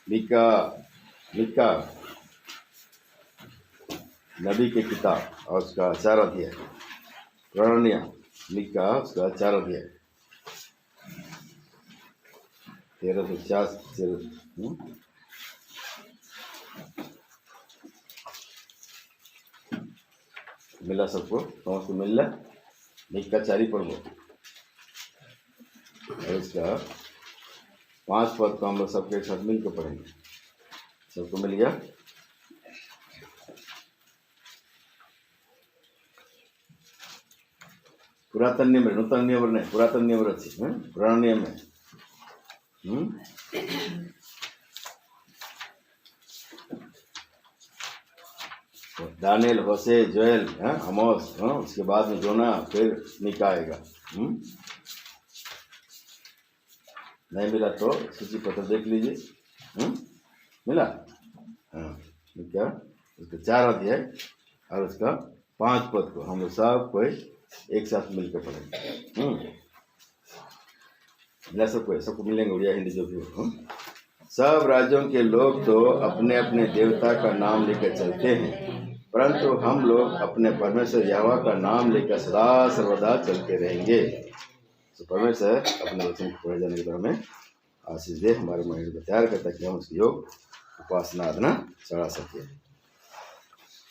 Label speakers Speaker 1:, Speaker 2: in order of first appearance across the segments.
Speaker 1: मीका मीका नबी की किताब और उसका 4 अध्याय। प्रणनिया मीका उसका 4 अध्याय 13 से 4। मिला सबको? समझ को मिल रहा? मीका 4 ही पढ़ो और इसका 5 पद को हम लोग सबके साथ मिलकर पढ़ेंगे। सबको मिल गया? पुरातन नियम नूतन नियम नहीं, पुरातन नियम अच्छी पुराना नियम है। दानियल, होशे, जोएल, आमोस, उसके बाद में जोना, फिर मीका आएगा। नहीं मिला तो सूची पत्र देख लीजिए। मिला? क्या उसका 4 अध्याय और उसका 5 पद को हम लोग सब कोई एक साथ मिलकर पढ़ेंगे। मिला सबको मिलेंगे, उड़िया हिंदी जो भी हो। सब राज्यों के लोग तो अपने अपने देवता का नाम लेकर चलते हैं, परंतु हम लोग अपने परमेश्वर यहोवा का नाम लेकर सदा सर्वदा चलते रहेंगे। तो परमेश्वर अपने वचन को पढ़े जाने के बाद हमें आशीष दे, हमारे माइंड को तैयार करता कि हम उसकी योग उपासना आराधना चढ़ा सके।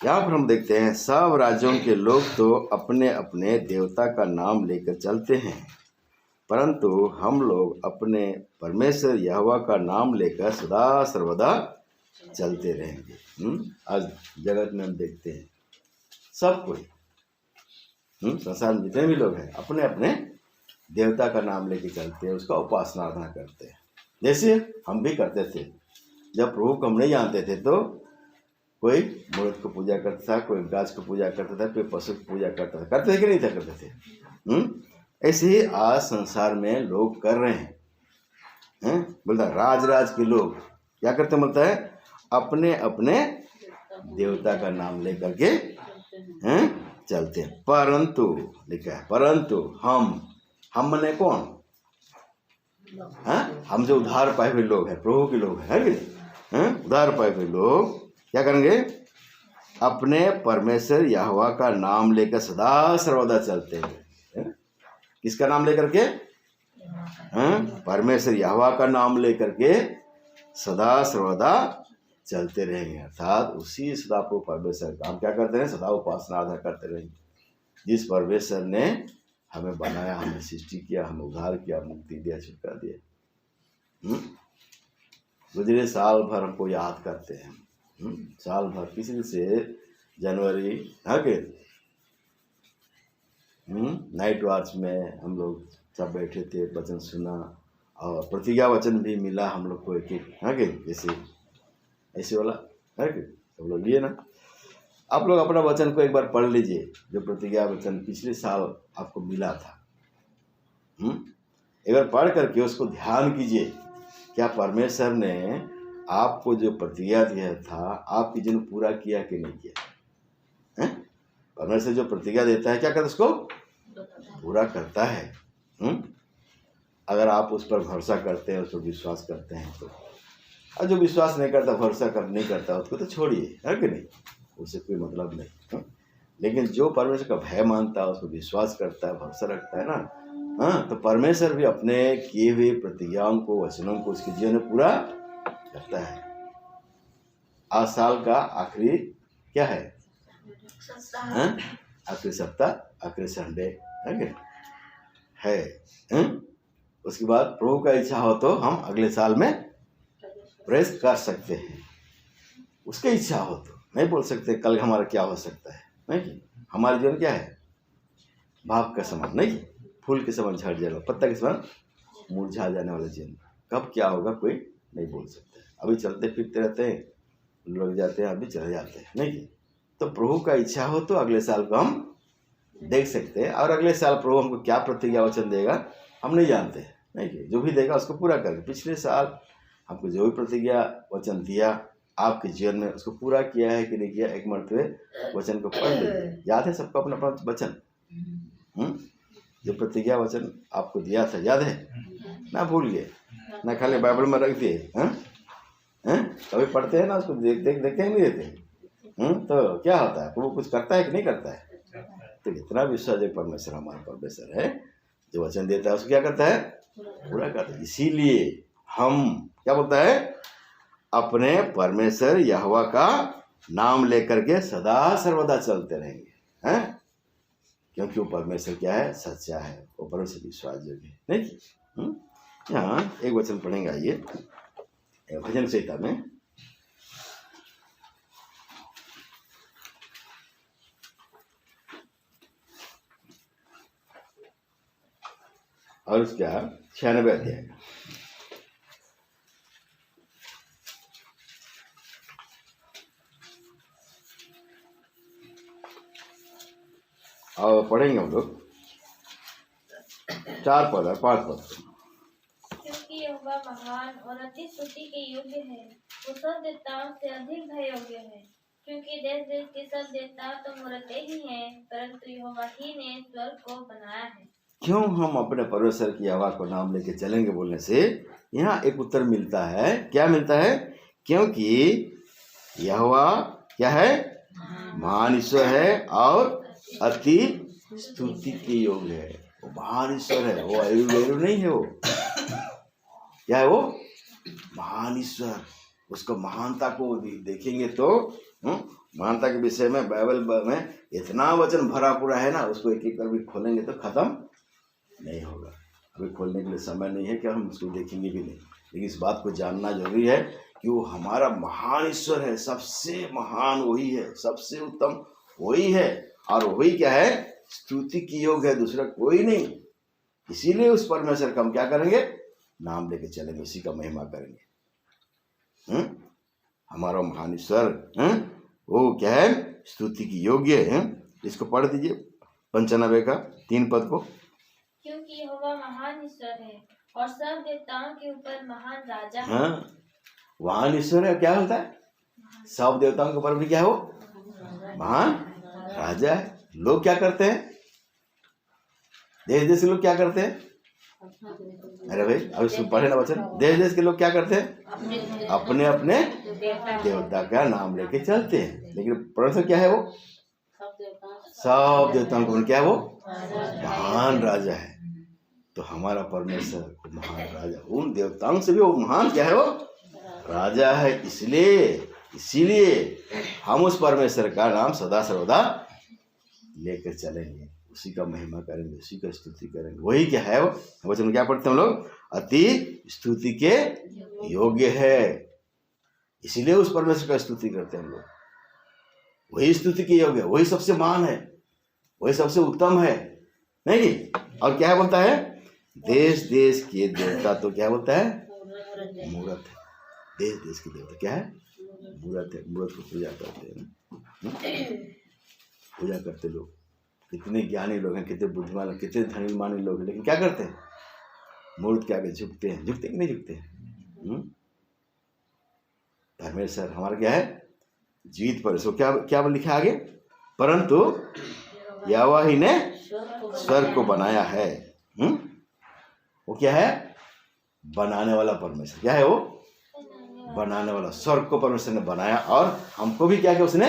Speaker 1: यहाँ पर हम देखते हैं सब राज्यों के लोग तो अपने अपने देवता का नाम लेकर चलते हैं, परंतु हम लोग अपने परमेश्वर यहोवा का नाम लेकर सदा सर्वदा चलते रहेंगे। आज जगत में हम देखते हैं सब कोई संसार में जितने भी लोग हैं अपने अपने देवता का नाम लेके चलते हैं, उसका उपासना आराधना करते हैं। जैसे हम भी करते थे। जब प्रभु को हम नहीं जानते थे तो कोई मूर्त को पूजा करता था, कोई गाछ को पूजा करता था, कोई पशु को पूजा करता था। करते थे कि नहीं था? करते थे। ऐसे ही आज संसार में लोग कर रहे हैं। बोलता राज के लोग क्या करते बोलता है? अपने अपने देवता का नाम लेकर के चलते हैं। परंतु लिखा है, परंतु हम मने कौन? हम जो उद्धार पाए हुए लोग हैं, प्रभु के लोग हैं कि नहीं? उद्धार पाए हुए लोग क्या करेंगे? अपने परमेश्वर यहोवा का नाम लेकर सदा सर्वदा चलते हैं। किसका नाम लेकर के? परमेश्वर यहोवा का नाम लेकर के सदा सर्वदा चलते रहेंगे। अर्थात उसी सदा को परमेश्वर का हम क्या करते हैं? सदा उपासना आधार करते रहेंगे। जिस परमेश्वर ने हमें बनाया, हमें सृष्टि किया, हमें उद्धार किया, मुक्ति दिया, छुटकारा दिया। गुजरे साल भर हमको याद करते हैं। साल भर किसी से जनवरी आगे नाइट वॉच में हम लोग सब बैठे थे, वचन सुना और प्रतिज्ञा वचन भी मिला हम लोग को एक आगे जैसे ऐसे वाला है कि सब लोग लिए ना। आप लोग अपना वचन को एक बार पढ़ लीजिए, जो प्रतिज्ञा वचन पिछले साल आपको मिला था। एक बार पढ़ करके उसको ध्यान कीजिए, क्या परमेश्वर ने आपको जो प्रतिज्ञा दिया था आपकी जन पूरा किया कि नहीं किया? परमेश्वर जो प्रतिज्ञा देता है क्या करता है? उसको पूरा करता है। अगर आप उस पर भरोसा करते हैं, उस पर विश्वास करते हैं तो। और जो विश्वास नहीं करता, भरोसा नहीं करता, उसको तो छोड़िए, है कि नहीं? उससे कोई मतलब नहीं। लेकिन जो परमेश्वर का भय मानता है, उसको विश्वास करता है, भरोसा रखता है ना, तो परमेश्वर भी अपने किए हुए प्रतिज्ञाओं को, वचनों को उसके जीवन में पूरा करता है। आज साल का आखिरी क्या है? आखिरी सप्ताह, आखिरी संडे है। उसके बाद प्रभु का इच्छा हो तो हम अगले साल में प्रवेश कर सकते हैं। उसकी इच्छा हो तो नहीं बोल सकते कल हमारा क्या हो सकता है, नहीं? हमारा जीवन क्या है? भाप का समान, नहीं? फूल के समान झड़ जाएगा, पत्ता के समान मुरझा जाने वाला जीवन। कब क्या होगा कोई नहीं बोल सकता। अभी चलते फिरते रहते हैं, लोग जाते हैं, अभी चले जाते हैं, नहीं? तो प्रभु का इच्छा हो तो अगले साल को हम देख सकते हैं। और अगले साल प्रभु हमको क्या प्रतिज्ञा वचन देगा हम नहीं जानते, नहीं? जो भी देगा उसको पूरा करेंगे। पिछले साल हमको जो भी प्रतिज्ञा वचन दिया आपके जीवन में, उसको पूरा किया है कि नहीं किया? एक मरतबे वचन को पढ़ लीजिए। याद है सबको अपना अपना वचन? जो प्रतिज्ञा वचन आपको दिया था याद है ना? भूल गए ना? खाली बाइबल में रख दिए? कभी पढ़ते हैं ना उसको, देखते हैं नहीं देते? तो क्या होता है, वो कुछ करता है कि नहीं करता है? तो इतना विश्वास है परमेश्वर, हमारा परमेश्वर है, जो वचन देता है उसको क्या करता है? पूरा करता है। इसीलिए हम क्या बोलता है, अपने परमेश्वर यहोवा का नाम लेकर के सदा सर्वदा चलते रहेंगे, हैं? क्योंकि वो परमेश्वर क्या है? सच्चा है, वो परमेश्वर विश्वास योग्य है, नहीं? यहाँ एक वचन पढ़ेंगे, आइए भजन संहिता में, और उसका 96 अध्याय। और पढ़ेंगे हम लोग 4 पद और 5 पद।
Speaker 2: क्योंकि यहोवा महान और अति स्तुति के योग्य है, वो सब देवताओं से अधिक भय योग्य है। क्योंकि देश देश के सब देवता तो मूर्तें ही हैं, परंतु यहोवा ही ने स्वर्ग को बनाया है।
Speaker 1: क्यों हम अपने परमेश्वर की यहोवा को नाम लेके चलेंगे बोलने से यहाँ एक उत्तर मिलता है। क्या मिलता है? क्योंकि यहोवा क्या है? महान ईश्वर है और अति स्तुति के योग्य है। वो महान ईश्वर है, वो अयु नहीं है। वो क्या है? वो महान ईश्वर। उसको महानता को देखेंगे तो महानता के विषय में बाइबल में इतना वचन भरा पूरा है ना, उसको एक एक कर भी खोलेंगे तो खत्म नहीं होगा। अभी खोलने के लिए समय नहीं है कि हम उसको देखेंगे भी नहीं, लेकिन इस बात को जानना जरूरी है कि वो हमारा महान ईश्वर है। सबसे महान वही है, सबसे उत्तम वही है, और वही क्या है? स्तुति की योग्य है, दूसरा कोई नहीं। इसीलिए उस परमेश्वर का हम क्या करेंगे? नाम लेके चलेंगे, उसी का महिमा करेंगे। हमारा महान ईश्वर वो क्या है? स्तुति की योग्य है। इसको पढ़ दीजिए 95 का 3 पद को।
Speaker 2: क्योंकि यहोवा महान ईश्वर है और सब देवताओं के ऊपर महान राजा है।
Speaker 1: हाँ, महान ईश्वर है, क्या होता है? सब देवताओं के ऊपर भी क्या है? वो महान राजा है। लोग क्या करते हैं? देश देश के लोग क्या करते हैं? अरे भाई अब इसको पढ़े ना वचन। देश देश के लोग क्या करते हैं? अपने अपने देवता का नाम लेके चलते हैं। लेकिन परमेश्वर क्या है? वो सब देवताओं को क्या है? वो महान राजा है। तो हमारा परमेश्वर महान राजा, उन देवताओं से भी वो महान क्या है? वो राजा है। इसीलिए हम उस परमेश्वर का नाम सदा सर्वदा लेकर चलेंगे, उसी का महिमा करेंगे, उसी का स्तुति करेंगे। वही क्या है? वो वचन क्या पढ़ते हैं हम लोग? अति स्तुति के योग्य है। इसीलिए उस परमेश्वर का स्तुति करते हैं हम लोग। वही स्तुति के योग्य है, वही सबसे महान है, वही सबसे उत्तम है, नहीं? और क्या बोलता है? देश देश के देवता तो क्या बोलता है? मूर्त है। देश देश के देवता क्या है? मूर्त है। मूर्त को पूजा करते हैं, पूजा करते लोग। कितने ज्ञानी लोग हैं, कितने बुद्धिमान लोग, कितने धनीमानी लोग हैं, लेकिन क्या करते हैं? मूर्त के आगे झुकते हैं। झुकते कि नहीं झुकते? परमेश्वर हमारा क्या है? जीवित परमेश्वर। क्या क्या लिखा आगे? परंतु यहोवा ही ने स्वर्ग को बनाया है। वो क्या है? बनाने वाला परमेश्वर। क्या है वो? बनाने वाला। स्वर्ग को परमेश्वर ने बनाया, और हमको भी क्या किया उसने?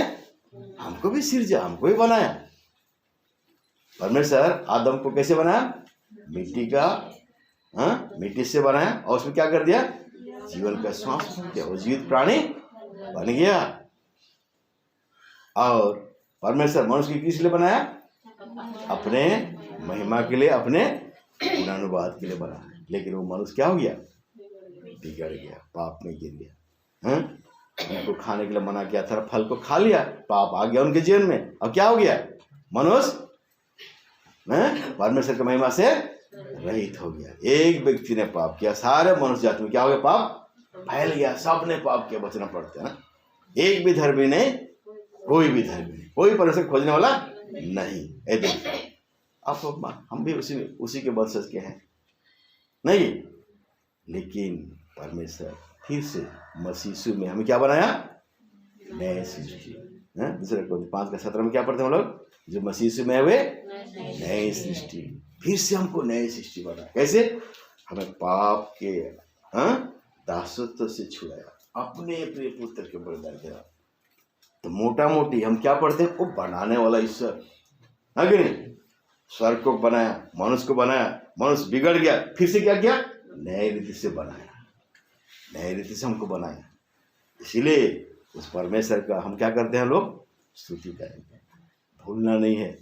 Speaker 1: हमको भी सिरजा, हमको भी बनाया। परमेश्वर आदम को कैसे बनाया? मिट्टी का, मिट्टी से बनाया, और उसमें क्या कर दिया? जीवन का श्वास दिया, वो जीवित प्राणी बन गया। और परमेश्वर मनुष्य को किस लिए बनाया? अपने महिमा के लिए, अपने गुणानुवाद के लिए बनाया। लेकिन वो मनुष्य क्या हो गया? बिगड़ गया, पाप में गिर गया। उनको खाने के लिए मना किया था, फल को खा लिया, पाप आ गया उनके जीवन में। अब क्या हो गया? मनुष्य परमेश्वर की महिमा से रहित हो गया। एक व्यक्ति ने पाप किया, सारे मनुष्य जाति में क्या हो गया? पाप फैल गया। सबने पाप किया, बचना पड़ता है ना। एक भी धर्मी नहीं, कोई भी धर्मी नहीं, कोई परमेश्वर खोजने वाला नहीं। आप हम भी उसी के वंशज के हैं, नहीं? लेकिन परमेश्वर फिर से मसीह यीशु में हमें क्या बनाया? नए सृष्टि। दूसरे कोरिन्थियों 5:17 में क्या पढ़ते हैं हम लोग? जो मसीह यीशु में हुए नई सृष्टि। फिर से हमको नई सृष्टि बना। कैसे? हमें पाप के दासत्व से छुड़ाया, अपने प्रिय पुत्र के बलिदान किया। तो मोटा मोटी हम क्या पढ़ते हैं, वो बनाने वाला ईश्वर है कि नहीं। स्वर्ग को बनाया, मनुष्य को बनाया, मनुष्य बिगड़ गया, फिर से क्या किया, नए रीति से बनाया, नए रीति से हमको बनाया। इसीलिए उस परमेश्वर का हम क्या करते हैं, लोग स्तुति करेंगे। भूलना नहीं है,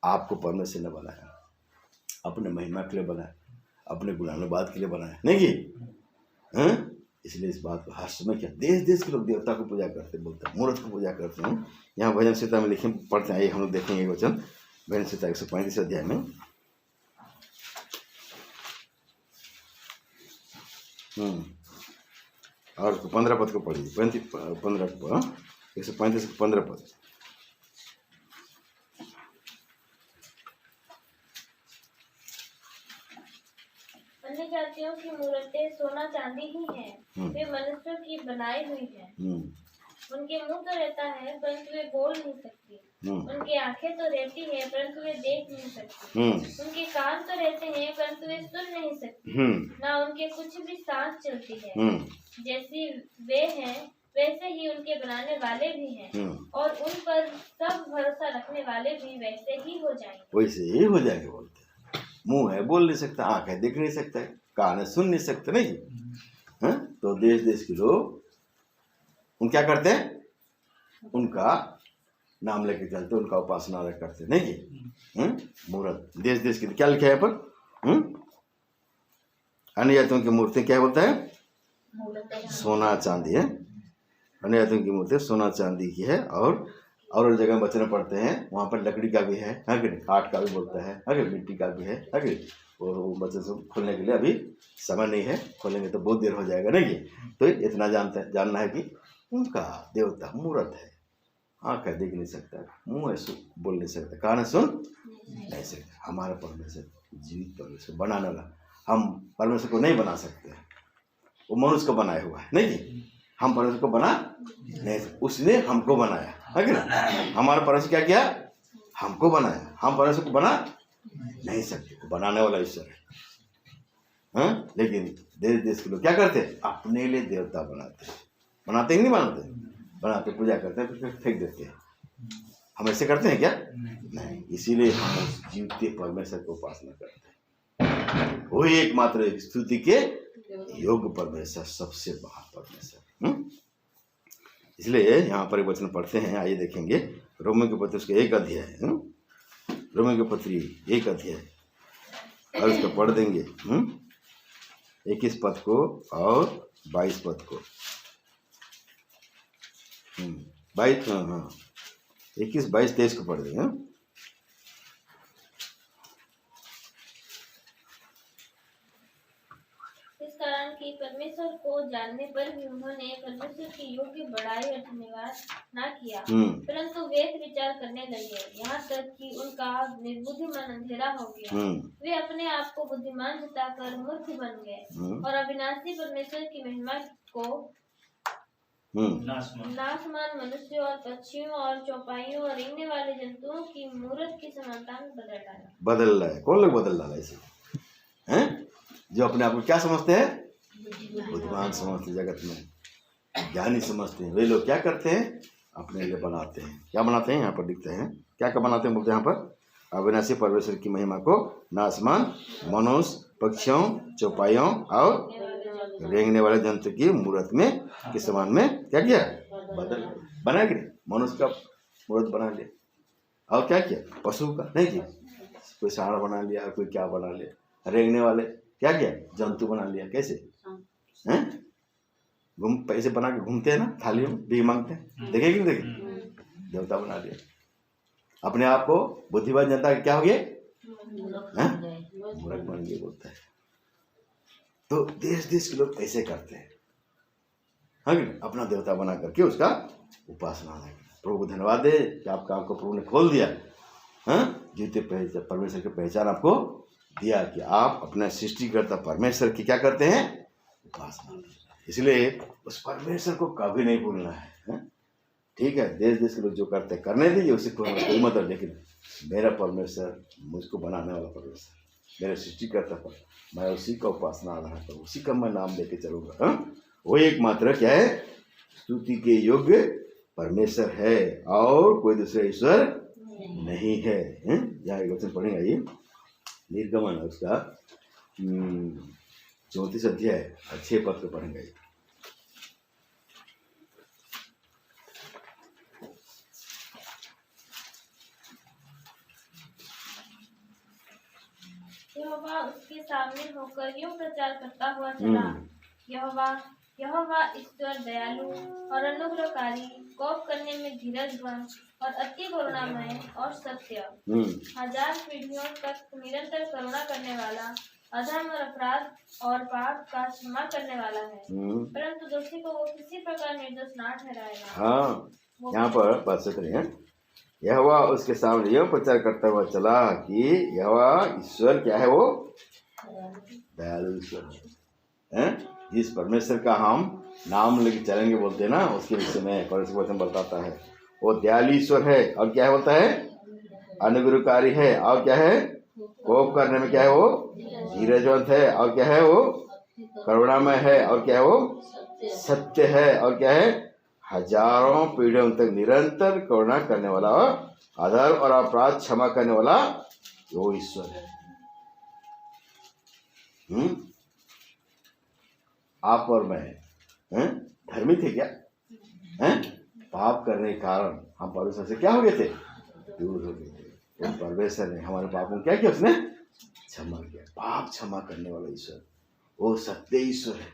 Speaker 1: आपको परमेश्वर ने बनाया, अपने महिमा के लिए बनाया, अपने गुणानुवाद के लिए बनाया, नहीं कि इसलिए इस बात को हर समय क्या, देश देश के लोग देवता को पूजा करते, बोलते हैं मूर्त को पूजा करते हैं। यहाँ भजन संहिता में लिखे पढ़ते हैं, हम लोग देखेंगे वचन भजन संहिता 135 अध्याय में। और 15 पद को पढ़िए, 15 135 15 पद।
Speaker 2: अन्य जातियों की मूर्तें सोना चांदी ही हैं, वे मनुष्यों की बनाई हुई हैं। उनके मुंह तो रहता है परंतु वे बोल नहीं सकती, उनकी आंखें तो रहती है परंतु वे देख नहीं सकती, उनके कान तो रहते हैं परंतु वे सुन नहीं सकती, ना उनके कुछ भी सांस चलती है। जैसी वे हैं वैसे ही उनके बनाने वाले भी हैं, और उन पर सब भरोसा रखने वाले भी वैसे ही हो जाएंगे।
Speaker 1: वैसे ही हो जाएंगे बोलते हैं। मुंह है बोल नहीं सकता, आंख है देख नहीं सकता, कान है सुन नहीं सकते, नहीं। तो देश देश के लोग उन क्या करते हैं, उनका नाम लेके चलते, उनका उपासना करते, नहीं कि मूर्त। देश देश के क्या लिखा है यहाँ पर, अन्य जातियों की मूर्ति क्या बोलता है, सोना चांदी है। अन्य जातियों की मूर्ति सोना चांदी की है। और जगह वचन पढ़ते हैं, वहाँ पर लकड़ी का भी है कि नहीं, काठ का भी बोलता है कि मिट्टी का भी है कि नहीं। और वो वचन से खोलने के लिए अभी समय नहीं है, खोलेंगे तो बहुत देर हो जाएगा, नहीं। तो इतना जानना है कि उनका देवता मूर्त है, आँख है देख नहीं सकता, मुँह है बोल नहीं सकता, कान है सुन नहीं सकता। हमारा परमेश्वर जीवित परमेश्वर बनाने वाला, हम परमेश्वर को नहीं बना सकते, वो मनुष्य को बनाया हुआ है, नहीं। हम परमेश्वर को बना नहीं, उसने हमको बनाया है कि ना। हमारा परमेश्वर क्या किया, हमको बनाया, हम परमेश्वर को बना नहीं सकते, बनाने वाला ईश्वर है। लेकिन देश देश के लोग क्या करते हैं, अपने लिए देवता बनाते हैं, नहीं बनाते, पूजा करते हैं, फिर फेंक देते हैं। हम ऐसे करते हैं क्या, नहीं। इसीलिए हम जीवते परमेश्वर को उपासना करते हैं, वही एकमात्र स्तुति के योग्य परमेश्वर, सबसे महान परमेश्वर। इसलिए यहाँ पर एक वचन पढ़ते हैं, आइए देखेंगे। रोमियो के पत्र उसका 1 अध्याय, रोमियो के पत्री 1 अध्याय, और उसको पढ़ देंगे 21 पद को और 22 पद को। 21, 22, 23 को पढ़ देंगे।
Speaker 2: इस कारण कि परमेश्वर को जानने पर भी उन्होंने परमेश्वर की योग्य बड़ाई और धन्यवाद न किया, परंतु वेद विचार करने लगे, यहाँ तक कि उनका निर्बुद्धि मन अंधेरा हो गया। वे अपने आप को बुद्धिमान जताकर मूर्ख बन गए, और अविनाशी परमेश्वर की महिमा को नाशमान मनुष्यों और पक्षियों और चौपाइयों और रेंगने वाले जंतुओं की मूर्त की समानता में बदल
Speaker 1: रहा है। कौन लोग बदल रहा है इसे, हैं? जो अपने आप को क्या समझते हैं, बुद्धिमान समझते, जगत में ज्ञानी समझते हैं, वे लोग क्या करते हैं, अपने लिए बनाते हैं। क्या बनाते हैं, यहाँ पर दिखते हैं क्या बनाते हैं, बोलते हैं यहाँ पर, अविनाशी परमेश्वर की महिमा को नाशमान मनुष्य, पक्षियों, चौपाइयों और रेंगने वाले जंतु की मूर्त में के समान में क्या किया, बना के मनुष्य का मूर्त बना लिया, और क्या किया, पशु का, नहीं किया, कोई सांड बना लिया, कोई क्या बना लिया, रेंगने वाले क्या किया, जंतु बना लिया। कैसे हैं, पैसे बना के घूमते हैं ना, थालियों में भी मांगते हैं, देखे कि नहीं देखे, देवता बना लिया। अपने आप को बुद्धिमान जनता क्या हो गए, मूर्ख बन गए, बोलता है। तो देश देश के लोग ऐसे करते हैं, अपना देवता बना करके उसका उपासना है। प्रभु को धन्यवाद दे कि आपका आपको प्रभु ने खोल दिया, जीते परमेश्वर की पहचान आपको दिया कि आप अपना सृष्टिकर्ता परमेश्वर की क्या करते हैं, उपासना। इसलिए उस परमेश्वर को कभी नहीं भूलना है। ठीक है, देश देश के लोग जो करते हैं करने दीजिए, उसी को कोई मतलब, लेकिन मेरा परमेश्वर, मुझको बनाने वाला परमेश्वर, मेरे सृष्टिकर्ता पर मैं उसी का उपासना रहा करूँ, उसी का मैं नाम लेके चलूँगा, वो एकमात्र क्या है, स्तुति के योग्य परमेश्वर है और कोई दूसरा ईश्वर नहीं है। यहाँ एक वचन पढ़ेंगे, ये निर्गमन उसका 34 अध्याय 6 पद को पढ़ेंगे।
Speaker 2: यहोवा उसके सामने होकर यूं प्रचार करता हुआ चला, यहोवा यहोवा ईश्वर दयालु और अनुग्रहकारी, कोप करने में धीरजवंत और अति करुणामय और सत्य, 1000 पीढ़ियों तक निरंतर करुणा करने वाला, अधर्म और अपराध और पाप का क्षमा करने वाला है, परंतु दोषी को वो किसी प्रकार निर्दोष ना ठहराएगा।
Speaker 1: हाँ, यहाँ पर बात से करें, यहोवा उसके सामने यह प्रचार करता हुआ चला कि यहोवा ईश्वर क्या है, वो दयालु ईश्वर है। जिस परमेश्वर का हम नाम लेके चलेंगे बोलते हैं ना, उसके विषय में परमेश्वर वचन बताता है वो दयालु ईश्वर है और क्या है बोलता है, अनुग्रहकारी है और क्या है, कोप करने में क्या है, वो धीरजवंत है और क्या है, वो करुणामय है और क्या है, वो सत्य है और क्या है, हजारों पीढ़ियों तक निरंतर करुणा करने वाला, अधर्म और अपराध क्षमा करने वाला वो ईश्वर है। आप और मैं धर्मी थे क्या? पाप करने के कारण हम परमेश्वर से क्या हो गए थे, दूर हो गए थे। वो परमेश्वर ने हमारे पापों क्या किया, उसने क्षमा किया। पाप क्षमा करने वाला ईश्वर वो सत्य ईश्वर है,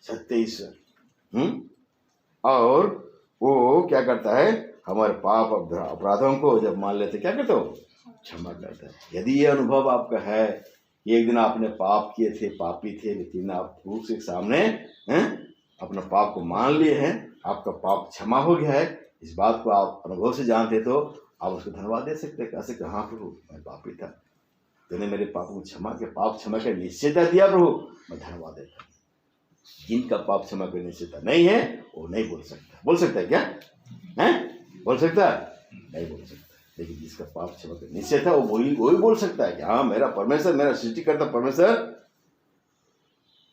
Speaker 1: सत्य ईश्वर। और वो क्या करता है, हमारे पाप अपराधों को जब मान लेते क्या करते हो, क्षमा करता है। यदि ये अनुभव आपका है, एक दिन आपने पाप किए थे, पापी थे, लेकिन आप प्रभु के सामने अपना पाप को मान लिए हैं, आपका पाप क्षमा हो गया है, इस बात को आप अनुभव से जानते तो आप उसको धन्यवाद दे सकते हैं। कैसे कहा, प्रभु मैं पापी था, तूने मेरे पापों को क्षमा किया, पाप क्षमा का निश्चयता दिया, प्रभु मैं धन्यवाद देता हूँ। जिनका पाप क्षमा का निश्चयता नहीं है वो नहीं बोल सकता। बोल सकता है क्या? बोल सकता है? नहीं बोल सकता। लेकिन जिसका पाप क्षमा का निश्चय था वो वही बोल सकता है कि हाँ, मेरा परमेश्वर, मेरा सृष्टिकर्ता परमेश्वर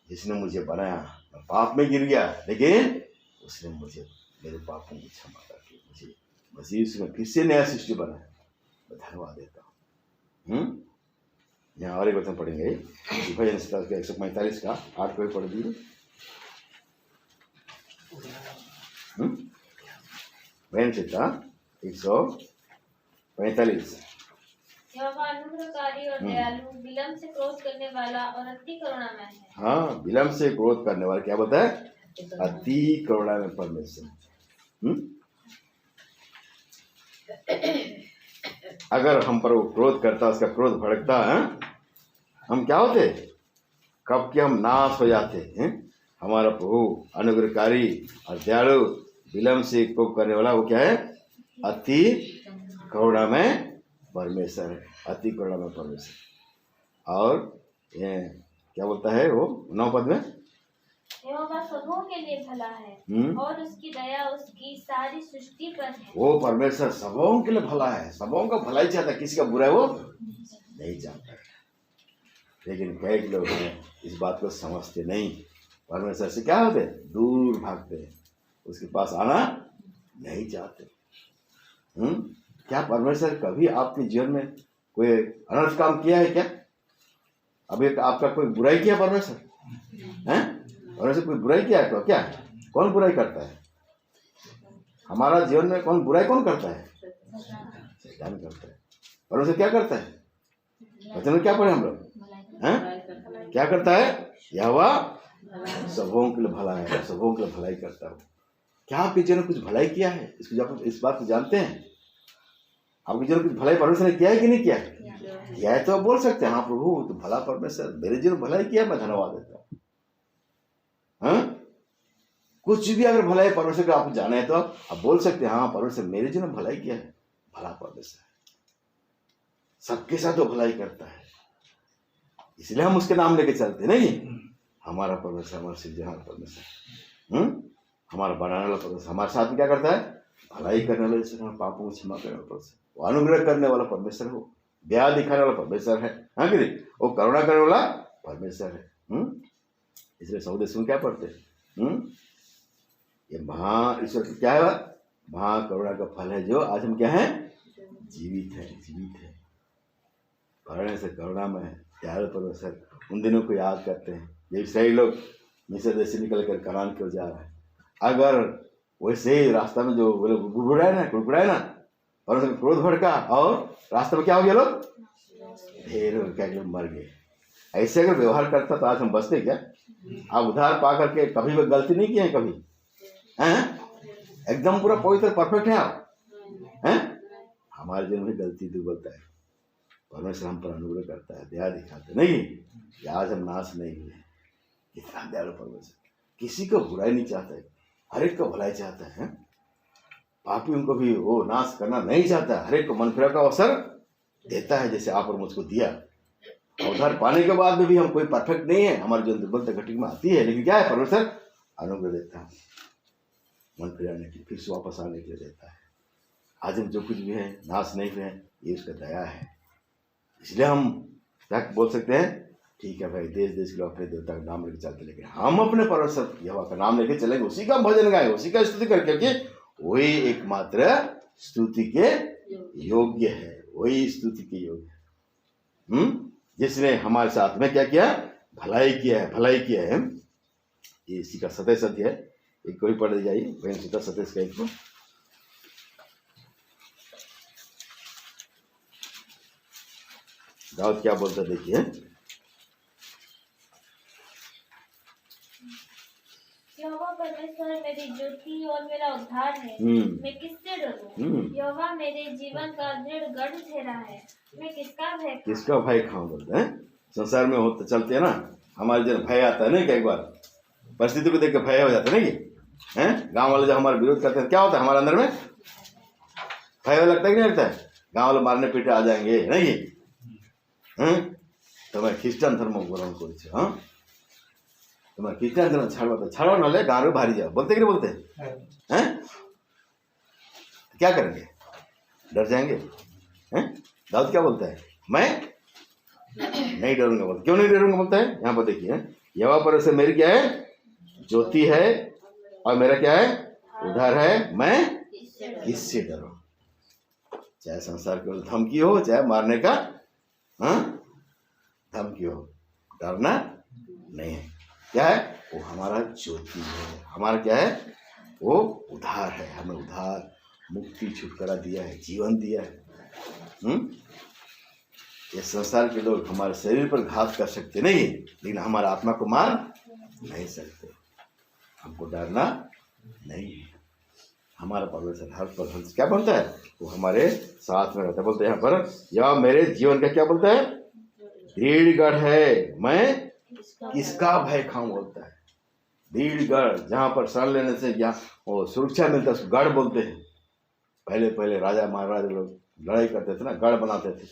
Speaker 1: जिसने मुझे बनाया, मैं पाप में गिर गया, लेकिन उसने मुझे मेरे पापों की क्षमा करके मुझे मसीह में फिर से नया सृष्टि बनाया, मैं धन्यवाद देता हूँ। यहाँ और एक वचन पढ़ेंगे, भजन 145 का 8 को पढ़ दीजिए। भजन 145।
Speaker 2: यहोवा अनुग्रहकारी और दयालु, विलम्ब से क्रोध करने वाला और अति करुणामय है।
Speaker 1: हाँ, विलम्ब से क्रोध करने वाला क्या बताए, अति करुणामय परमेश्वर। अगर हम पर वो क्रोध करता, उसका क्रोध भड़कता है, हम क्या होते, कब के हम नाश हो जाते हैं। हमारा प्रभु अनुग्रहकारी और दयालु, विलम्ब से क्रोध करने वाला वो क्या है, अति करुणामय परमेश्वर है, अति करुणामय परमेश्वर। और ये क्या बोलता है वो 9 पद में,
Speaker 2: यहोवा सबों के लिए भला है और उसकी दया उसकी सारी सृष्टि पर है। वो
Speaker 1: परमेश्वर सबों के लिए भला है, सबों का भलाई चाहता है, किसी का बुरा है वो नहीं चाहता है। लेकिन कई लोग हैं इस बात को समझते नहीं, परमेश्वर से क्या होते, दूर भागते हैं, उसके पास आना नहीं चाहते। क्या परमेश्वर कभी आपके जीवन में कोई अनर्थ काम किया है क्या? अभी आपका कोई बुराई किया परमेश्वर? परमेश्वर कोई बुराई किया है तो क्या? कौन बुराई करता है हमारा जीवन में? कौन बुराई कौन करता है? शैतान करता है। परमेश्वर क्या करता है? वचन में क्या पढ़े हम लोग? क्या करता है? यहोवा सबों के लिए भला है, सबों के लिए भलाई करता है। क्या आपके जीवन में कुछ भलाई किया है? इस बात को जानते हैं? आपके जीवन में कुछ भलाई परमेश्वर ने किया है कि नहीं किया है? किया है तो आप बोल सकते हैं, हाँ प्रभु तो भला परमेश्वर मेरे जीवन में भलाई किया, मैं धन्यवाद देता हूँ। कुछ भी अगर भलाई परमेश्वर का आप जाने तो आप बोल सकते हैं, हाँ परमेश्वर मेरे जीवन में भलाई किया है, भला परमेश्वर सबके साथ वो भलाई करता है, इसलिए हम उसके नाम लेके चलते नहीं। हमारा परमेश्वर, हमारा सृजनहार परमेश्वर, हमारा बनाने वाला परमेश्वर हमारे साथ में क्या करता है? भलाई करने वाला, जैसे पापों को क्षमा करने वाला परमेश्वर, वो अनुग्रह करने वाला परमेश्वर है, वो दया दिखाने वाला परमेश्वर है, हाँ कि नहीं? वो करुणा करने वाला परमेश्वर है। इसलिए सौदेश में क्या पढ़ते हैं? ये महा ईश्वर की क्या है बात, महा करुणा का फल है जो आज हम क्या है, जीवित है, जीवित है। पढ़ने से करुणा में है, प्यारे परमेश्वर उन दिनों को याद करते हैं जब सही लोग मिस्र देश से निकल कर कनान की ओर जा रहे हैं। अगर वैसे ही रास्ता में जो गुड़गुड़ाए ना परमेश्वर क्रोध भड़का और रास्ते में क्या हो गया, लोग ढेर क्या मर गए। ऐसे अगर व्यवहार करता तो आज हम बचते क्या? आप उधार पा करके कभी भी गलती नहीं किए हैं कभी, हैं? एकदम पूरा पवित्र परफेक्ट है आप, हैं? हमारे जीवन में गलती दुर्बलता है, परमेश्वर हम पर अनुग्रह करता है, दया दिखाते नहीं। आज हम नाश नहीं हुए, इतना दयालु परमेश्वर, किसी को बुराई नहीं चाहता है, हर एक को भलाई चाहता है। पापी उनको भी वो नाश करना नहीं चाहता, हर एक को मन फिरा का अवसर देता है, जैसे आप और मुझको दिया। उधार पाने के बाद में भी हम कोई परफेक्ट नहीं है, हमारी जो दुर्बलता घटी में आती है, लेकिन क्या है, परमेश्वर अनुग्रह देता है, मन फिराने की, फिर से वापस आने के लिए देता है। आज हम जो कुछ भी है नाश नहीं हुए हैं, ये उसका दया है। इसलिए हम क्या बोल सकते हैं, ठीक है भाई, देश देश के लोग अपने देवता का नाम लेके चलते, लेकिन हम अपने परमेश्वर यहोवा का नाम लेके चलेंगे, उसी का भजन गाएंगे, उसी का स्तुति करके, क्योंकि वही एकमात्र स्तुति के योग्य है, वही स्तुति के योग्य है। जिसने हमारे साथ में क्या किया, भलाई किया है। ये इसी का सत्य सत्य है। एक कोई पढ़ जाइए, वही सीता सत्य का एक को दाऊद क्या बोलता देखिए,
Speaker 2: यहोवा परमेश्वर मेरी ज्योति और मेरा उद्धार है, मैं किससे डरूं? यहोवा मेरे जीवन का दृढ़ गढ़ ठहरा है, मैं किसका भय खाऊं
Speaker 1: बोलते हैं। संसार में होते चलते हैं ना, हमारे जन भय आता है ना, कि एक बार परिस्थिति को देख के भय हो जाता है ना, कि हैं गांव वाले जब हमारा विरोध करते हैं क्या होता है, हमारे अंदर में भय लगता है कि नहीं लगता है, गांव वाले मारने पीटे आ जाएंगे नहीं। तुम्हें ख्रिस्टान धर्म ग्रहण कर, तुम्हारे ख्रिस्टान धर्म छाड़ो ना, गाँव में भारी जाओ, बोलते कि नहीं बोलते हैं? क्या करेंगे, डर जाएंगे। दाऊद क्या बोलता है, मैं नहीं डरूंगा बोलता। क्यों नहीं डरूंगा बोलता है? यहाँ पर देखिए, यहोवा परमेश्वर मेरी क्या है, ज्योति है, और मेरा क्या है, उद्धार है, मैं किससे डरूं? चाहे संसार के धमकी हो, चाहे मारने का धमकी हो, डरना नहीं है। क्या है वो, हमारा ज्योति है, हमारा क्या है वो, उद्धार है, हमें उद्धार, मुक्ति, छुटकारा दिया है, जीवन दिया है। ये संसार के लोग हमारे शरीर पर घात कर सकते नहीं, लेकिन हमारा आत्मा को मार नहीं सकते। हमको डरना नहीं है, हमारा परमेश्वर हर पल क्या बोलता है, वो हमारे साथ में रहता है। बोलते हैं यहाँ पर, या मेरे जीवन का क्या बोलता है, दृढ़ गढ़ है, मैं किसका भय खाऊं बोलता है। दृढ़ गढ़, जहाँ पर शरण लेने से क्या वो सुरक्षा मिलता है, उसको गढ़ बोलते हैं। पहले राजा महाराजा लोग लड़ाई करते थे ना, गढ़ बनाते थे,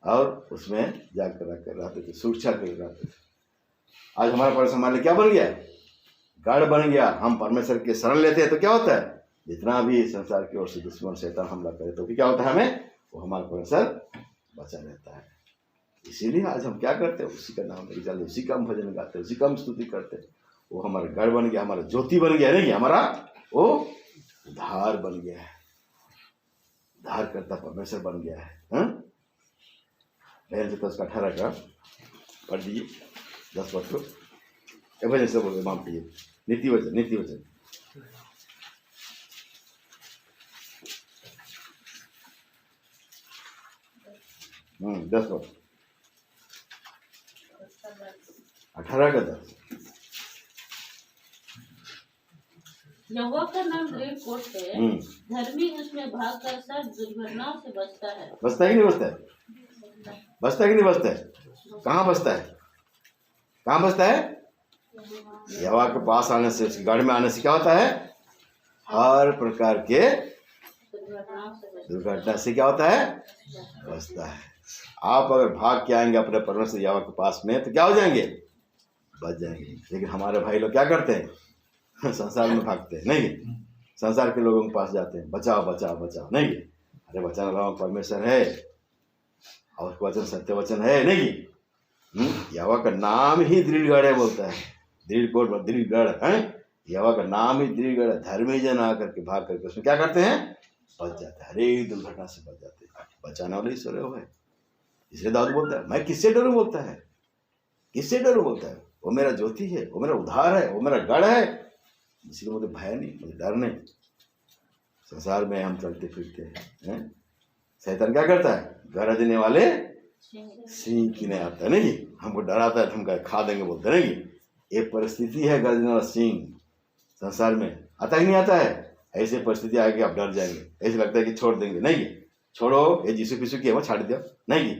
Speaker 1: और उसमें जाकर रहते थे, सुरक्षा के लिए रहते थे। आज हमारा परमेश्वर हमारे लिए क्या बन गया, गढ़ बन गया। हम परमेश्वर के शरण लेते हैं तो क्या होता है, जितना भी संसार की ओर से दुश्मन शैतान हमला करे तो भी क्या होता है, हमें वो हमारा परमेश्वर बचा रहता है। इसीलिए आज हम क्या करते हैं, उसी का नाम लेके चलते, उसी का हम भजन गाते, उसी का हम स्तुति करते। वो हमारा गढ़ बन गया, हमारा ज्योति बन गया, नहीं हमारा वो उद्धार बन गया है, उद्धार करता परमेश्वर बन गया है। बहन से तो उसका 18 का पढ़ दीजिए, 10 वर्ष को भजन से बोल माफ कीजिए, नीति वचन 10 वर्ष 18 का 10।
Speaker 3: यहोवा का नाम दृढ़ कोट है, धर्मी उसमें भाग कर सब दुर्घटनाओं से बचता है।
Speaker 1: बचता है कि नहीं बचता है, बचता है कि नहीं बचता है, कहाँ बचता है, कहाँ बचता है, यहोवा के पास आने से, उसके गढ़ में आने से क्या होता है, हर प्रकार के दुर्घटना से क्या होता है, बचता है। आप अगर भाग के आएंगे अपने परमेश्वर यहोवा के पास में तो क्या हो जाएंगे, बच जाएंगे। लेकिन हमारे भाई लोग क्या करते हैं, संसार में भागते हैं, नहीं संसार के लोगों के पास जाते हैं, बचाओ बचाओ बचाओ, नहीं अरे बचाने वाला परमेश्वर है और उसका वचन सत्य वचन है, नहीं यहोवा का नाम ही दृढ़ गढ़ है बोलता है, दृढ़ गढ़ है, यहोवा का नाम ही दृढ़ है, धर्मी जन आकर के भाग करके उसमें क्या करते हैं, बच जाते हैं, हर एक दुर्घटना से बच जाते हैं। बचाने वाले ईश्वर है। इसलिए दाऊद बोलता है, मैं किससे डरूं, बोलता है, किससे डरूं, बोलता है, वो मेरा ज्योति है, वो मेरा उद्धार है, वो मेरा गढ़ है, इसलिए मुझे भय नहीं, मुझे डर नहीं। संसार में हम चलते फिरते हैं, शैतान क्या करता है, गरजने वाले सिंह की नहीं आता नहीं, हमको डराता है, हम खा देंगे बोलते नहीं। एक परिस्थिति है गरजने वाला सिंह, संसार में आता ही नहीं आता है। ऐसे परिस्थिति आएगी आप डर जाएंगे, ऐसे लगता है कि छोड़ देंगे, नहीं छोड़ो, ये यीशु फिसु की है वो छाड़ दो, नहीं।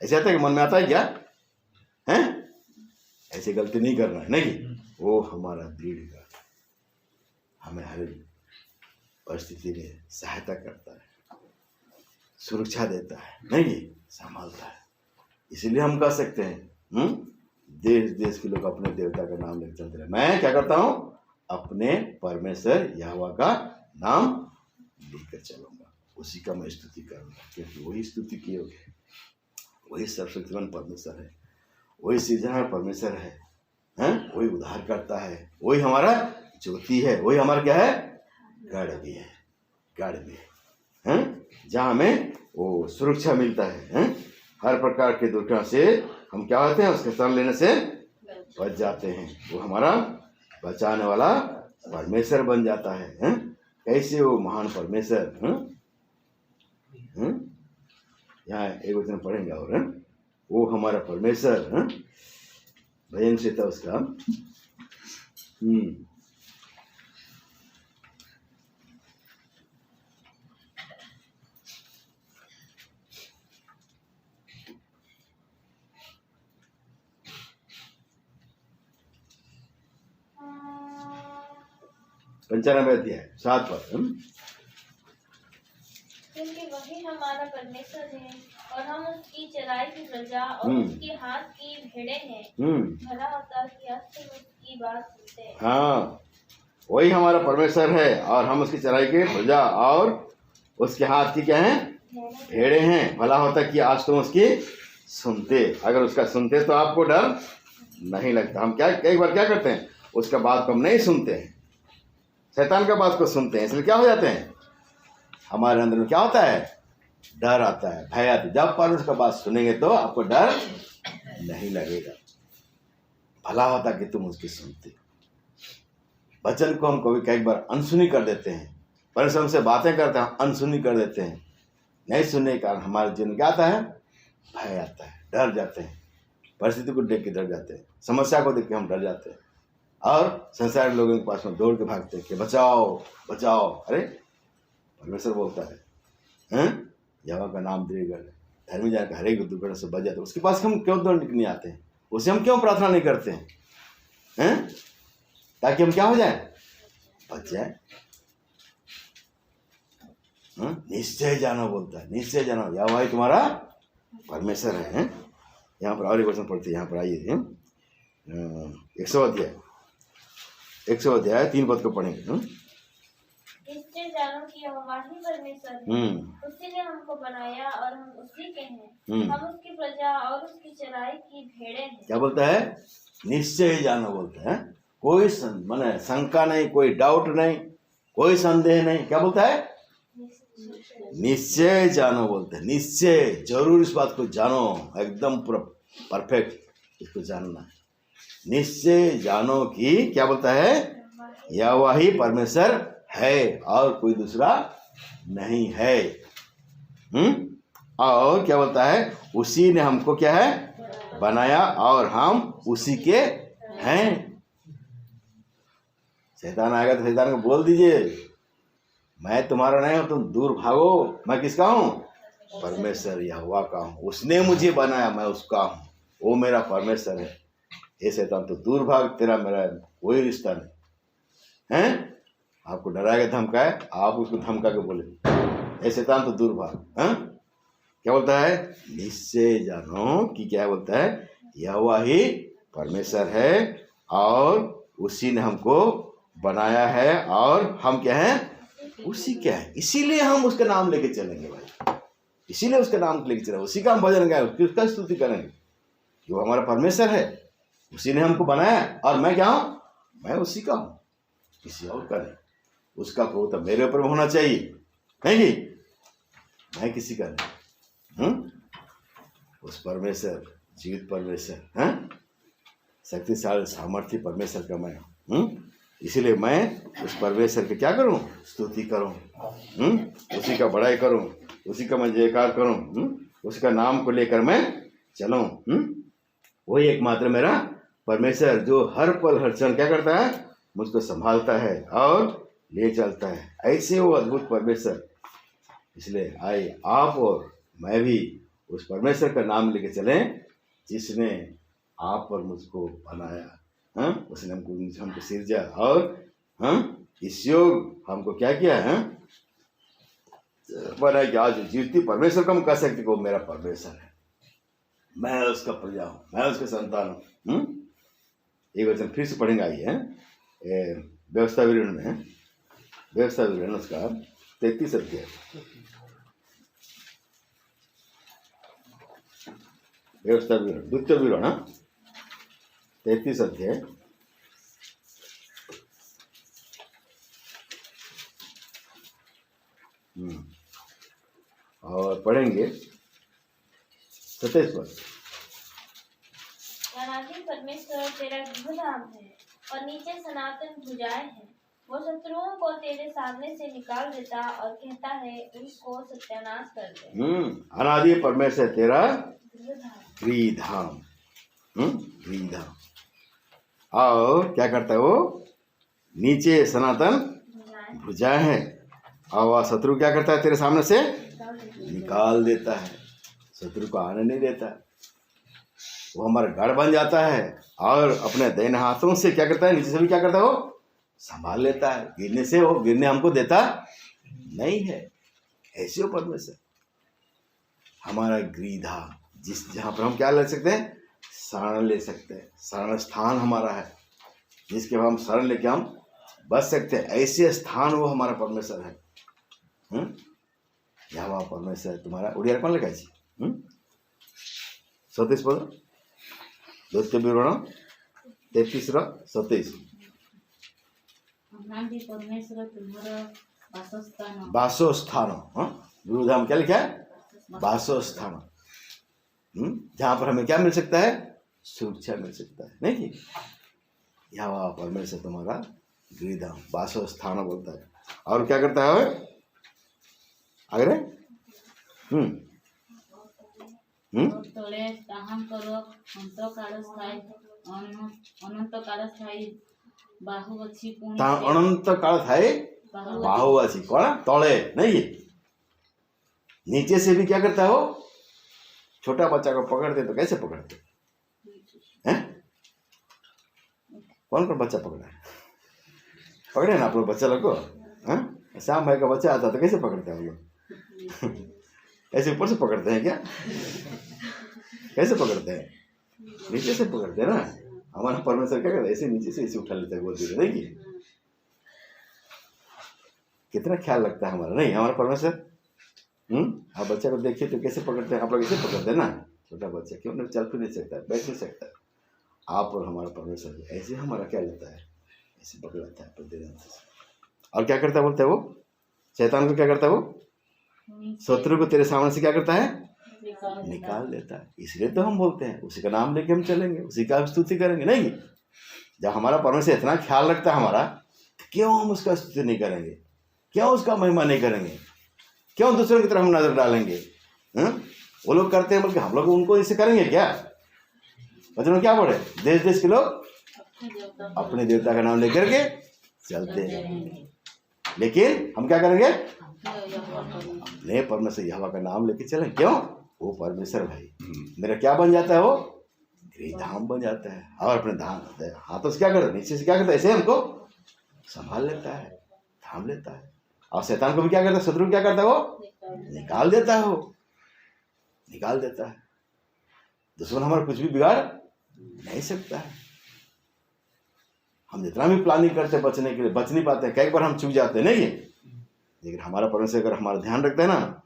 Speaker 1: ऐसे आता है कि मन में आता है क्या है, ऐसे गलती नहीं करना है, नहीं। वो हमारा दृढ़ है, हमें हर परिस्थिति में सहायता करता है, सुरक्षा देता है, नहीं संभालता है। इसलिए हम कह सकते हैं देश देश के लोग अपने देवता का नाम लेकर चलते रहे। मैं क्या करता हूँ, अपने परमेश्वर यहोवा का नाम लेकर चलूंगा, उसी का मैं स्तुति करूंगा, क्योंकि वही स्तुति की योग्य है, वही सर्वशक्तिमान परमेश्वर है, वही सृजनहार परमेश्वर है, वही उद्धार करता है, वही हमारा ज्योति है, वही हमारा क्या है, गढ़ भी है, गढ़ भी है, जहाँ हमें वो सुरक्षा मिलता है, हर प्रकार के दुर्घटना से हम क्या होते हैं, उसके शरण लेने से बच जाते हैं। वो हमारा बचाने वाला परमेश्वर बन जाता है। कैसे वो महान परमेश्वर, यहाँ एक वचन पढ़ेंगे और वो हमारा परमेश्वर, भजन से था उसका, पंचानवे अध्याय 7 पद।
Speaker 2: क्योंकि वही हमारा परमेश्वर है और हम उसकी चराई की प्रजा और उसके हाथ की भेड़ें हैं। भला होता कि आज तुम उसकी बात सुनते।
Speaker 1: हाँ, वही हमारा परमेश्वर है और हम उसकी चराई की प्रजा और उसके हाथ की क्या है, भेड़ें हैं। भला होता कि आज तुम उसकी सुनते। अगर उसका सुनते तो आपको डर नहीं लगता। हम क्या कई बार क्या करते हैं, उसका बात को हम नहीं सुनते हैं, शैतान का बात को सुनते हैं, इसलिए क्या हो जाते हैं, हमारे अंदर में क्या होता है, डर आता है, भय आता है। जब परमेश्वर का बात सुनेंगे तो आपको डर नहीं लगेगा। भला होता कि तुम उसकी सुनते। वचन को हम कभी कई बार अनसुनी कर देते हैं, परमेश्वर हमसे बातें करते हैं, अनसुनी कर देते हैं। नहीं सुनने के कारण हमारे जीवन क्या आता है, भय आता है, डर जाते हैं, परिस्थिति को देख के डर जाते हैं, समस्या को देख के हम डर जाते हैं और संसार के लोगों के पास में दौड़ के भागते हैं कि बचाओ बचाओ। अरे परमेश्वर बोलता है, यहोवा का नाम दृढ़ है, धर्मी जन हर एक दुर्घटना से बच जाते हैं। उसके पास हम क्यों दौड़ नहीं आते हैं, उसे हम क्यों प्रार्थना नहीं करते हैं, ताकि हम क्या हो जाए, बच जाए। निश्चय जानो बोलता है, निश्चय जानो यहोवा ही तुम्हारा परमेश्वर है। यहाँ पर और एक वचन पढ़ते हैं, यहाँ पर आइए 100 अध्याय 3 पद को पढ़ेंगे।
Speaker 2: निश्चय जानो कि यहोवा ही परमेश्वर है, उसी ने हमको बनाया और हम उसी के हैं। हम उसकी प्रजा और उसकी चराई की भेड़ें हैं।
Speaker 1: क्या बोलता है, निश्चय जानो बोलता है, कोई माने शंका नहीं, कोई डाउट नहीं, कोई संदेह नहीं। क्या बोलता है, निश्चय जानो बोलते हैं, निश्चय जरूर इस बात को जानो, एकदम पूरा परफेक्ट इसको जानना है। निश्चय जानो कि क्या बोलता है, यहोवा ही परमेश्वर है और कोई दूसरा नहीं है। और क्या बोलता है, उसी ने हमको क्या है, बनाया और हम उसी के हैं। शैतान आएगा तो शैतान को बोल दीजिए, मैं तुम्हारा नहीं हूं, तुम दूर भागो। मैं किसका हूं, परमेश्वर यहोवा का हूं। उसने मुझे बनाया, मैं उसका हूं, वो मेरा परमेश्वर है। ये शैतान तो दूर भाग, तेरा मेरा कोई रिश्ता नहीं है। आपको डराएगा, धमकाए, आप उसको धमका के बोले, ये शैतान तो दूर भाग। क्या बोलता है, निश्चय जानो कि क्या बोलता है, यहोवा ही परमेश्वर है और उसी ने हमको बनाया है और हम क्या हैं, उसी क्या है। इसीलिए हम उसका नाम लेके चलेंगे भाई, इसीलिए उसका नाम लेके चलेंगे, उसी का हम भजन गाएंगे, उसका स्तुति करेंगे। वो हमारा परमेश्वर है, उसी ने हमको बनाया और मैं क्या हूँ, मैं उसी का हूँ, किसी और का नहीं। उसका प्रभुत्व मेरे ऊपर होना चाहिए, नहीं कि मैं किसी का नहीं। उस परमेश्वर, जीवित परमेश्वर, शक्तिशाली सामर्थ्य परमेश्वर का मैं हूँ। इसीलिए मैं उस परमेश्वर की क्या करूं? स्तुति करूं, उसी का बड़ाई करूं, उसी का मैं जयकार करूं, उसी का नाम को लेकर मैं चलूं। वही एकमात्र मेरा परमेश्वर जो हर पल हर क्षण क्या करता है? मुझको संभालता है और ले चलता है। ऐसे वो अद्भुत परमेश्वर। इसलिए आइए आप और मैं भी उस परमेश्वर का नाम लेके चलें जिसने आप और मुझको बनाया, उसने हमको सिरजा और इस योग हमको क्या किया है? बनाया कि आज जीवती परमेश्वर को हम कह सकते कि वो मेरा परमेश्वर है, मैं उसका प्रजा हूँ, मैं उसका संतान हूँ। एक वचन फिर से पढ़ेंगे, आइए व्यवस्था विवरण में, व्यवस्था विवरण उसका 33 अध्याय, व्यवस्था विवरण द्वितीय विवरण 33 अध्याय और पढ़ेंगे 27 पद।
Speaker 2: अनादि परमेश्वर तेरा गृहधाम है और नीचे सनातन भुजाएं हैं। वो शत्रुओं को तेरे सामने से निकाल देता और कहता है उनको सत्यानाश कर दे।
Speaker 1: अनादि परमेश्वर तेरा
Speaker 2: गृहधाम,
Speaker 1: गृहधाम, गृहधाम। और क्या करता है वो? नीचे सनातन
Speaker 2: भुजाएं
Speaker 1: भुजाएं है और वह शत्रु क्या करता है? तेरे सामने से निकाल देता है, शत्रु को आने नहीं देता। वो हमारा गढ़ बन जाता है और अपने दाहिने हाथों से क्या करता है? नीचे से भी क्या करता है? वो संभाल लेता है, गिरने से वो गिरने हमको देता नहीं है। ऐसे हो परमेश्वर हमारा गृहधाम, जिस जहाँ पर हम क्या ले सकते हैं? शरण ले सकते हैं। शरण स्थान हमारा है जिसके हम शरण लेके हम बच सकते हैं। ऐसे स्थान वो हमारा परमेश्वर है। यहोवा परमेश्वर तुम्हारा। उड़िया कौन लिखा है? 37 पद, द्वितीय विवरण 33 27।
Speaker 3: अनादि परमेश्वर तुम्हारा वासस्थान,
Speaker 1: वासोस्थान। गुरुधाम क्या लिखा है? वासोस्थान। जहाँ पर हमें क्या मिल सकता है? सुरक्षा मिल सकता है, नहीं कि यहोवा परमेश्वर तुम्हारा गृहधाम, वासोस्थान बोलता है। और क्या करता है आगे?
Speaker 3: तळे ताहां करो अनंत काल स्थायी बाहु अच्छी पूर्ण
Speaker 1: अनंत काल थाए बाहु अच्छी कौन? तले नहीं, नीचे से भी क्या करता है वो? छोटा बच्चा को पकड़ते तो कैसे पकड़ते हैं? कौन कौन बच्चा पकड़ा है? पकड़े ना आप लोग बच्चा लोग को? श्याम भाई का बच्चा आता तो कैसे पकड़ते हैं हम लोग? ऐसे ऊपर से पकड़ते हैं क्या? कैसे पकड़ते हैं? नीचे से पकड़ते हैं ना। हमारा परमेश्वर क्या करता है? ऐसे नीचे से ऐसे उठा लेता है, बोलते हैं देखिए कितना ख्याल रखता है हमारा, नहीं हमारा परमेश्वर। आप बच्चा को देखिए तो कैसे पकड़ते हैं? आप लोग ऐसे पकड़ते हैं ना। छोटा बच्चा क्यों नहीं, चल फिर नहीं सकता, बैठ नहीं सकता। आप और हमारा परमेश्वर ऐसे हमारा क्या लेता है? ऐसे पकड़ता है प्रतिदिन। और क्या करता है बोलते हैं वो? शैतान को क्या करता है वो? शत्रु को तेरे सामने से क्या करता है? निकाल देता है। इसलिए तो हम बोलते हैं उसी का नाम लेके हम चलेंगे, उसी का स्तुति करेंगे, नहीं? जब हमारा परमेश्वर इतना ख्याल रखता है हमारा, क्यों हम उसका स्तुति नहीं करेंगे? क्यों उसका महिमा नहीं करेंगे? क्यों दूसरों की तरफ हम नजर डालेंगे? वो लोग करते हैं बल्कि हम लोग उनको ऐसे करेंगे क्या? वचन में क्या बोले? देश देश के लोग अपने देवता का नाम लेकर के चलते हैं, लेकिन हम क्या करेंगे? अपने परमेश्वर यहोवा का नाम लेके चलें। क्यों? वो परमेश्वर भाई मेरा क्या बन जाता है? वो गृहधाम बन जाता है। और अपने हाथों से क्या करता है? नीचे से क्या करता है? ऐसे हमको संभाल लेता है, थाम लेता है। और शैतान को भी क्या करता है? शत्रु क्या करता है? वो निकाल देता है, वो निकाल देता है। दुश्मन हमारा कुछ भी बिगाड़ नहीं सकता है। हम जितना भी प्लानिंग करते हैं बचने के लिए, बच नहीं पाते हैं। कई बार हम चूक जाते हैं, नहीं है? लेकिन हमारा परमेश्वर अगर हमारा ध्यान रखता है ना,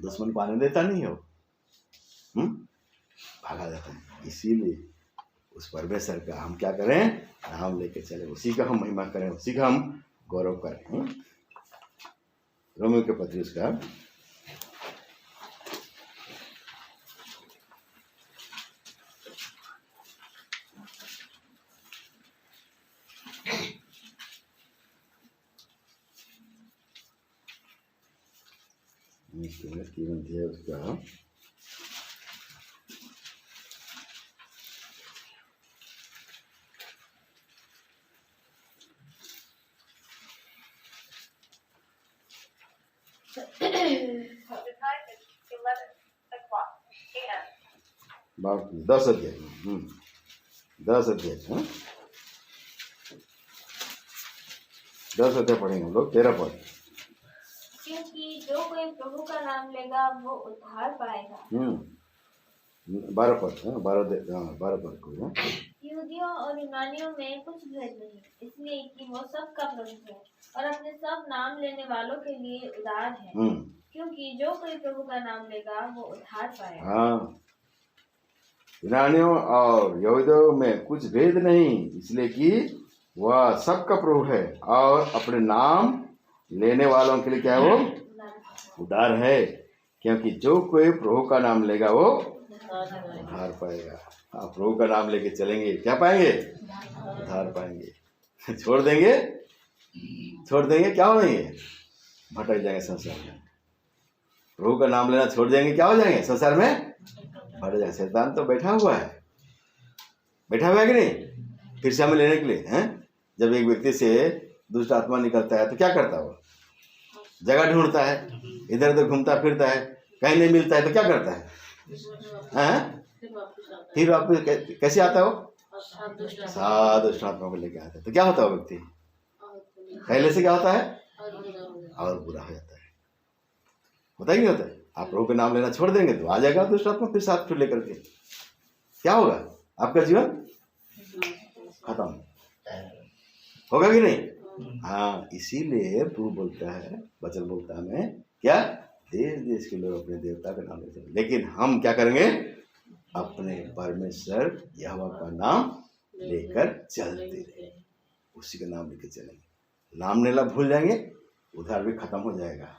Speaker 1: दुश्मन को आने देता नहीं हो, भागा जाता है। इसीलिए उस परमेश्वर का हम क्या करें, नाम लेके चले, उसी का हम महिमा करें, उसी का हम गौरव करें। रोमियो के पत्री उसका 3 अध्याय उसका 10 अध्याय 10 अध्याय 10 अध्याय पढ़ेंगे हम लोग 13 पद।
Speaker 2: क्योंकि जो कोई प्रभु का नाम लेगा वो उद्धार पाएगा।
Speaker 1: 12 पद 12 पद को।
Speaker 2: यहूदियों और यूनानियों में कुछ भेद नहीं, इसलिए कि वो सब का प्रभु है और अपने सब नाम लेने वालों के लिए उदार है। क्योंकि जो कोई प्रभु का नाम लेगा वो उद्धार पाएगा।
Speaker 1: हाँ, यूनानियों और यहूदियों में कुछ भेद नहीं, इसलिए कि वह सबका प्रभु है और अपने नाम लेने वालों के लिए क्या है, वो उदार है। क्योंकि जो कोई प्रभु का नाम लेगा वो उद्धार पाएगा। हाँ, प्रभु का नाम लेके चलेंगे, क्या पाएंगे, उद्धार पाएंगे। छोड़ देंगे क्या हो जाएंगे, भटक जाएंगे संसार में। प्रभु का नाम लेना छोड़ देंगे, क्या हो जाएंगे, संसार में भटक जाएंगे। शैतान तो बैठा हुआ है कि नहीं, फिर से हमें लेने के लिए हैं। जब एक व्यक्ति से दुष्ट आत्मा निकलता है तो क्या करता है, वो जगह ढूंढता है, इधर उधर घूमता फिरता है, कहीं नहीं मिलता है तो क्या करता है, फिर वापस कैसे आता है, वो सात दुष्ट आत्मा को लेके आता है। तो क्या होता है, वो व्यक्ति पहले से क्या होता है, और बुरा हो जाता है। होता ही नहीं होता है। आप प्रभु का नाम लेना छोड़ देंगे तो आ जाएगा दुष्ट आत्मा फिर साथ फिर लेकर के, क्या होगा, आपका जीवन खत्म होगा कि नहीं। हाँ, इसीलिए प्रभु बोलता है, वचन बोलता है हमें क्या, देश देश के लोग अपने देवता का नाम लेते हैं, लेकिन हम क्या करेंगे, अपने परमेश्वर यहोवा का नाम लेकर चलते रहे, उसी का नाम लेकर चलेंगे। नाम लेना भूल जाएंगे, उधार भी खत्म हो जाएगा।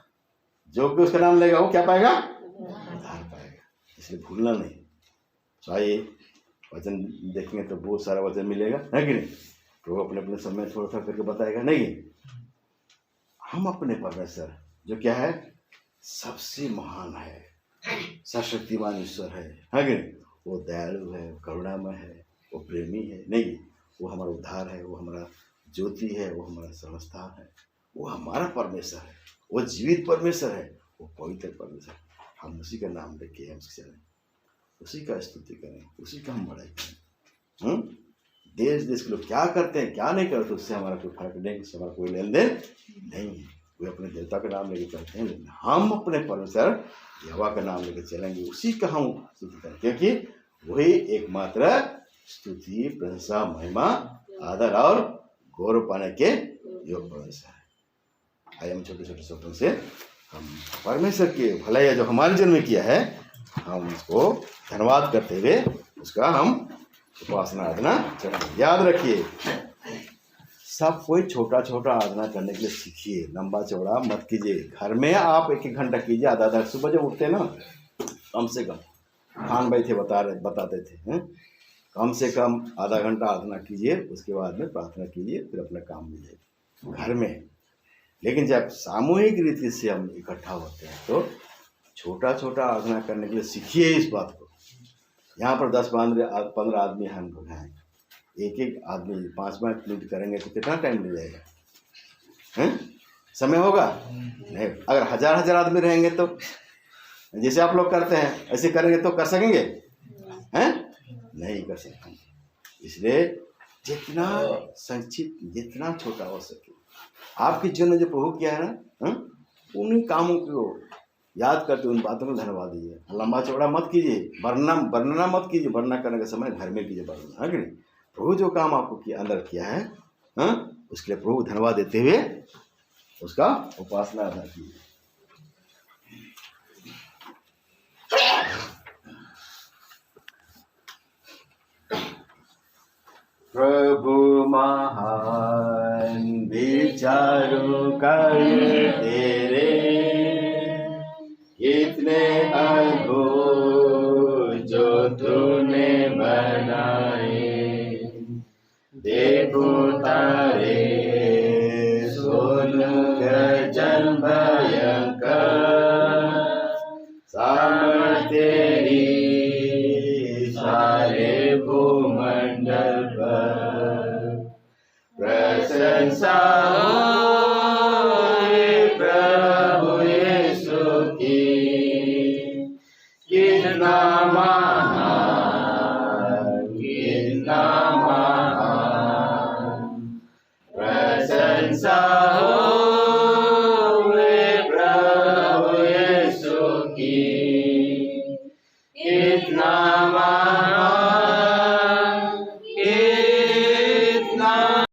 Speaker 1: जो भी उसका नाम लेगा वो क्या पाएगा, उधार पाएगा। इसलिए भूलना नहीं। चाहिए वचन देखेंगे तो बहुत सारा वचन मिलेगा, है कि नहीं। प्रभु अपने अपने समय थोड़ा थोड़ा करके बताएगा। नहीं, हम अपने परमेश्वर जो क्या है, सबसे महान है, सर्वशक्तिमान ईश्वर है कि नहीं। वो दयालु है, करुणामय है, वो प्रेमी है। नहीं, वो हमारा उद्धार है, वो हमारा ज्योति है, वो हमारा संस्थान है, वो हमारा परमेश्वर है, वो जीवित परमेश्वर है, वो पवित्र परमेश्वर है। हम उसी का नाम लेके हम चलें, उसी का स्तुति करें, उसी का हम बड़ाई करें। देश देश के लोग क्या करते हैं क्या नहीं करते, उससे हमारा कोई फर्क नहीं, उससे हमारा कोई लेन देन नहीं है। वे अपने देवता का नाम लेके चलते हैं, लेकिन हम अपने परमेश्वर यहोवा का नाम लेके चलेंगे, उसी का हम स्तुति करें, क्योंकि वही एकमात्र स्तुति, प्रशंसा, महिमा, आदर और गौरव पाने के योग परमेश्वर है। आइए हम छोटे छोटे शब्दों से हम परमेश्वर की भलाई जो हमारे जन्म में किया है, हम उसको धन्यवाद करते हुए उसका हम उपासना आराधना करेंगे। याद रखिए, सब कोई छोटा छोटा आराधना करने के लिए सीखिए, लंबा चौड़ा मत कीजिए। घर में आप 1-1 घंटा कीजिए, आधा सुबह जब उठते हैं ना, कम से कम खान भाई थे बताते थे, कम से कम आधा घंटा आराधना कीजिए, उसके बाद में प्रार्थना कीजिए, फिर अपना काम में जाइए घर में। लेकिन जब सामूहिक रीति से हम इकट्ठा होते हैं तो छोटा छोटा आराधना करने के लिए सीखिए इस बात को। यहाँ पर 10-15 आदमी हम लोग हैं, एक आदमी 5-5 मिनट करेंगे तो कितना टाइम लग जाएगा, हैं? समय होगा नहीं। अगर हजार आदमी रहेंगे तो जैसे आप लोग करते हैं ऐसे करेंगे तो कर सकेंगे, हैं? नहीं कर सकेंगे। इसलिए जितना संक्षिप्त, जितना छोटा हो सके, आपके जीवन में जो प्रभु किया है ना, उन्हीं कामों को याद करते, उन बातों को धन्यवाद दीजिए। लंबा चौड़ा मत कीजिए, वर्णना मत कीजिए। वर्णना करने का समय घर में कीजिए वर्णना, है कि नहीं। प्रभु जो काम आपको अंदर किया है, उसके लिए प्रभु धन्यवाद देते हुए उसका उपासना अदा कीजिए। प्रभु महान विचारों कार्य तेरे कितने अद्भुत जो तूने बनाए। देखो तारे सोन गजन भयंकर सामर्थ तेरी सारे भूमंडल पर। प्रशंसा हो प्रभु यीशु की, कितना महान कितना महान। प्रशंसा हो